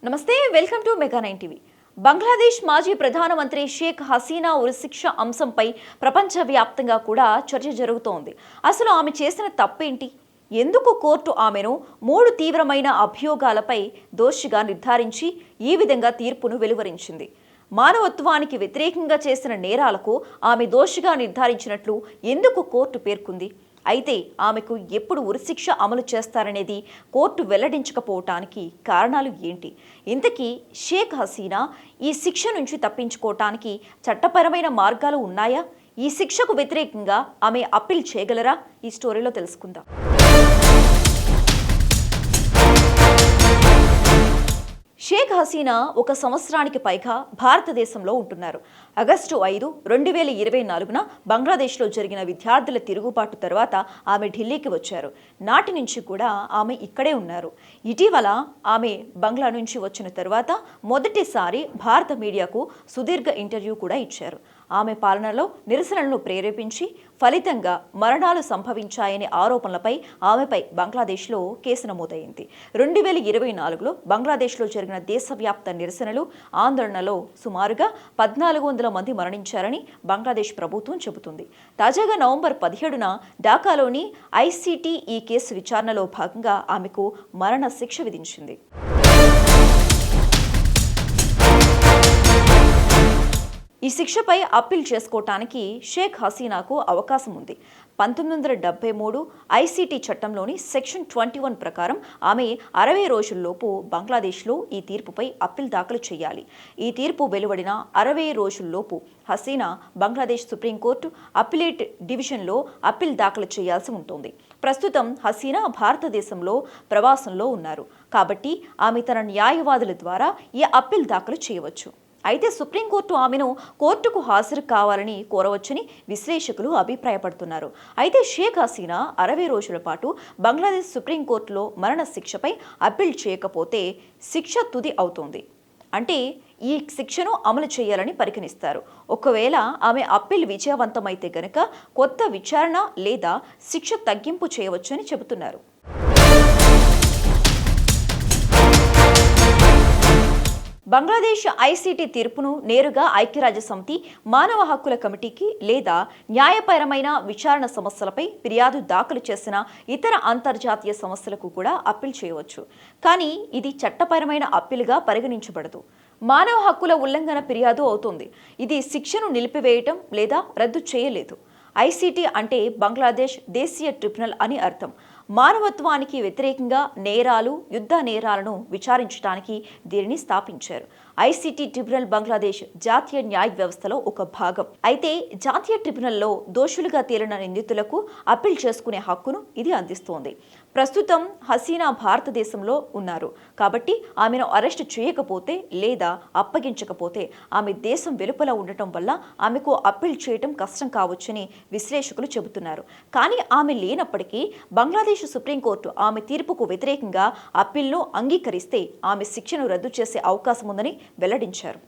నమస్తే, welcome to mega 9 TV. Bangladesh మాజీ ప్రధానమంత్రి షేక్ హసీనా ఉరిశిక్ష అంశంపై ప్రపంచవ్యాప్తంగా కూడా చర్చ జరుగుతోంది. అసలు ఆమె చేసిన తప్పేంటి? ఎందుకు కోర్టు ఆమెను 3 తీవ్రమైన అభియోగాలపై దోషిగా నిర్ధారించి ఈ విధంగా తీర్పును వెలువరించింది? మానవత్వానికి వ్యతిరేకంగా చేసిన నేరాలకు ఆమె దోషిగా నిర్ధారించినట్లు ఎందుకు కోర్టు పేర్కొంది? అయితే ఆమెకు ఎప్పుడు ఉరిశిక్ష అమలు చేస్తారనేది కోర్టు వెల్లడించకపోవటానికి కారణాలు ఏంటి? ఇంతకీ షేక్ హసీనా ఈ శిక్ష నుంచి తప్పించుకోవటానికి చట్టపరమైన మార్గాలు ఉన్నాయా? ఈ శిక్షకు వ్యతిరేకంగా ఆమె అప్పీల్ చేయగలరా? ఈ స్టోరీలో తెలుసుకుందాం. షేక్ హసీనా 1 సంవత్సరానికి పైగా భారతదేశంలో ఉంటున్నారు. ఆగస్టు 5, 2024న బంగ్లాదేశ్లో జరిగిన విద్యార్థుల తిరుగుబాటు తర్వాత ఆమె ఢిల్లీకి వచ్చారు. నాటి నుంచి కూడా ఆమె ఇక్కడే ఉన్నారు. ఇటీవల ఆమె బంగ్లా నుంచి వచ్చిన తర్వాత మొదటిసారి భారత మీడియాకు సుదీర్ఘ ఇంటర్వ్యూ కూడా ఇచ్చారు. ఆమె పాలనలో నిరసనలను ప్రేరేపించి ఫలితంగా మరణాలు సంభవించాయనే ఆరోపణలపై ఆమెపై బంగ్లాదేశ్లో కేసు నమోదైంది. 2024లో బంగ్లాదేశ్లో జరిగిన దేశవ్యాప్త నిరసనలు, ఆందోళనలో సుమారుగా 1400 మంది మరణించారని బంగ్లాదేశ్ ప్రభుత్వం చెబుతుంది. తాజాగా నవంబర్ 17న ఢాకాలోని ఐసీటీ ఈ కేసు విచారణలో భాగంగా ఆమెకు మరణ శిక్ష విధించింది. ఈ శిక్షపై అప్పీల్ చేసుకోవటానికి షేక్ హసీనాకు అవకాశం ఉంది. 1973 ఐసీటీ చట్టంలోని సెక్షన్ 21 ప్రకారం ఆమె 60 రోజుల్లోపు బంగ్లాదేశ్లో ఈ తీర్పుపై అప్పీల్ దాఖలు చేయాలి. ఈ తీర్పు వెలువడిన 60 రోజుల్లోపు హసీనా బంగ్లాదేశ్ సుప్రీంకోర్టు అప్పీలేట్ డివిజన్లో అప్పీల్ దాఖలు చేయాల్సి ఉంటుంది. ప్రస్తుతం హసీనా భారతదేశంలో ప్రవాసంలో ఉన్నారు కాబట్టి ఆమె తన న్యాయవాదుల ద్వారా ఈ అప్పీల్ దాఖలు చేయవచ్చు. అయితే సుప్రీంకోర్టు ఆమెను కోర్టుకు హాజరు కావాలని కోరవచ్చని విశ్లేషకులు అభిప్రాయపడుతున్నారు. అయితే షేక్ హసీనా 60 రోజుల పాటు బంగ్లాదేశ్ సుప్రీంకోర్టులో మరణ శిక్షపై అప్పీల్ చేయకపోతే శిక్ష తుది అవుతుంది. అంటే ఈ శిక్షను అమలు చేయాలని పరిగణిస్తారు. ఒకవేళ ఆమె అప్పీల్ విజయవంతమైతే గనక కొత్త విచారణ లేదా శిక్ష తగ్గింపు చేయవచ్చని చెబుతున్నారు. బంగ్లాదేశ్ ఐసీటీ తీర్పును నేరుగా ఐక్యరాజ్యసమితి మానవ హక్కుల కమిటీకి లేదా న్యాయపరమైన విచారణ సమస్యలపై ఫిర్యాదు దాఖలు చేసిన ఇతర అంతర్జాతీయ సంస్థలకు కూడా అప్పీల్ చేయవచ్చు. కానీ ఇది చట్టపరమైన అప్పీలుగా పరిగణించబడదు. మానవ హక్కుల ఉల్లంఘన ఫిర్యాదు అవుతుంది. ఇది శిక్షను నిలిపివేయటం లేదా రద్దు చేయలేదు. ఐసీటీ అంటే బంగ్లాదేశ్ దేశీయ ట్రిబ్యునల్ అని అర్థం. మానవత్వానికి వ్యతిరేకంగా నేరాలు, యుద్ధ నేరాలను విచారించడానికి దీనిని స్థాపించారు. ఐసీటీ ట్రిబ్యునల్ బంగ్లాదేశ్ జాతీయ న్యాయ వ్యవస్థలో ఒక భాగం. అయితే జాతీయ ట్రిబ్యునల్లో దోషులుగా తేలిన నిందితులకు అప్పీల్ చేసుకునే హక్కును ఇది అందిస్తోంది. ప్రస్తుతం హసీనా భారతదేశంలో ఉన్నారు కాబట్టి ఆమెను అరెస్టు చేయకపోతే లేదా అప్పగించకపోతే ఆమె దేశం వెలుపల ఉండటం వల్ల ఆమెకు అప్పీల్ చేయటం కష్టం కావచ్చని విశ్లేషకులు చెబుతున్నారు. కానీ ఆమె లేనప్పటికీ బంగ్లాదేశ్ సుప్రీంకోర్టు ఆమె తీర్పుకు వ్యతిరేకంగా అప్పీల్ను అంగీకరిస్తే ఆమె శిక్షను రద్దు చేసే అవకాశం ఉందని వెల్లడించారు.